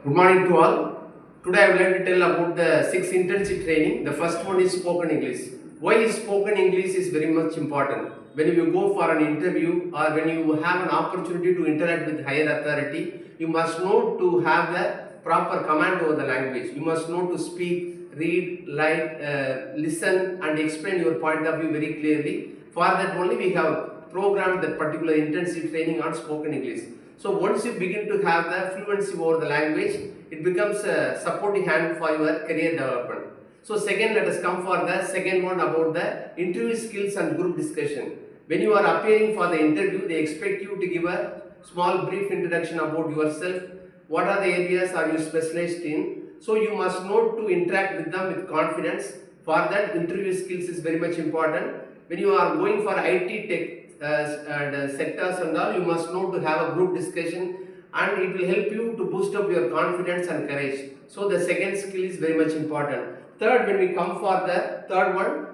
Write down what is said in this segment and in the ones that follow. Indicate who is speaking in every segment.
Speaker 1: Good morning to all. Today I would like to tell about the 6 intensive training. The first one is spoken English. Why is spoken English is very much important. When you go for an interview or when you have an opportunity to interact with higher authority, you must know to have the proper command over the language. You must know to speak, read, listen and explain your point of view very clearly. For that only we have programmed that particular intensive training on spoken English. So once you begin to have the fluency over the language, it becomes a supporting hand for your career development. So second, let us come for the second one about the interview skills and group discussion. When you are appearing for the interview, they expect you to give a small brief introduction about yourself. What are the areas are you specialized in? So you must know to interact with them with confidence. For that, interview skills is very much important. When you are going for IT tech sectors and all, you must know to have a group discussion and it will help you to boost up your confidence and courage. So the second skill is very much important. Third, when we come for the third one,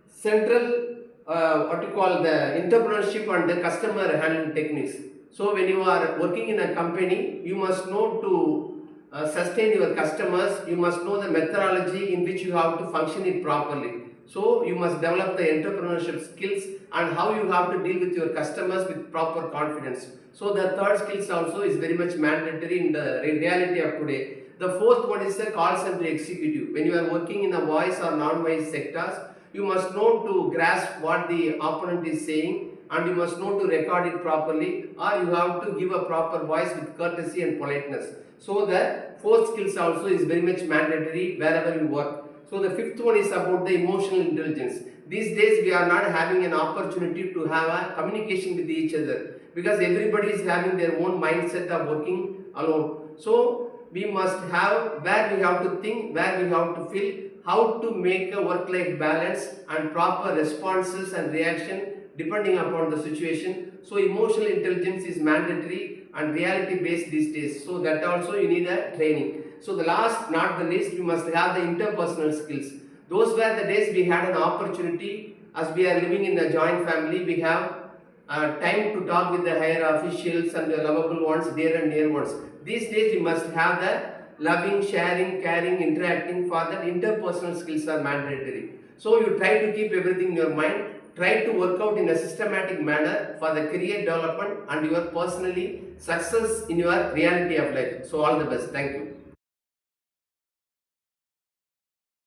Speaker 1: central the entrepreneurship and the customer handling techniques. So when you are working in a company, you must know to sustain your customers. You must know the methodology in which you have to function it properly. So you must develop the entrepreneurship skills and how you have to deal with your customers with proper confidence. So the third skills also is very much mandatory in the reality of today. The fourth one is the call center executive. When you are working in a voice or non-voice sectors, you must know to grasp what the opponent is saying and you must know to record it properly, or you have to give a proper voice with courtesy and politeness. So the fourth skills also is very much mandatory wherever you work. So the fifth one is about the emotional intelligence. These days we are not having an opportunity to have a communication with each other because everybody is having their own mindset of working alone. So we must have where we have to think, where we have to feel, how to make a work-life balance and proper responses and reaction depending upon the situation. So emotional intelligence is mandatory and reality based these days. So that also you need a training. So the last, not the least, you must have the interpersonal skills. Those were the days we had an opportunity, as we are living in a joint family, we have time to talk with the higher officials and the lovable ones, dear and near ones. These days we must have the loving, sharing, caring, interacting. For that, interpersonal skills are mandatory. So you try to keep everything in your mind, try to work out in a systematic manner for the career development and your personally success in your reality of life. So all the best. Thank you.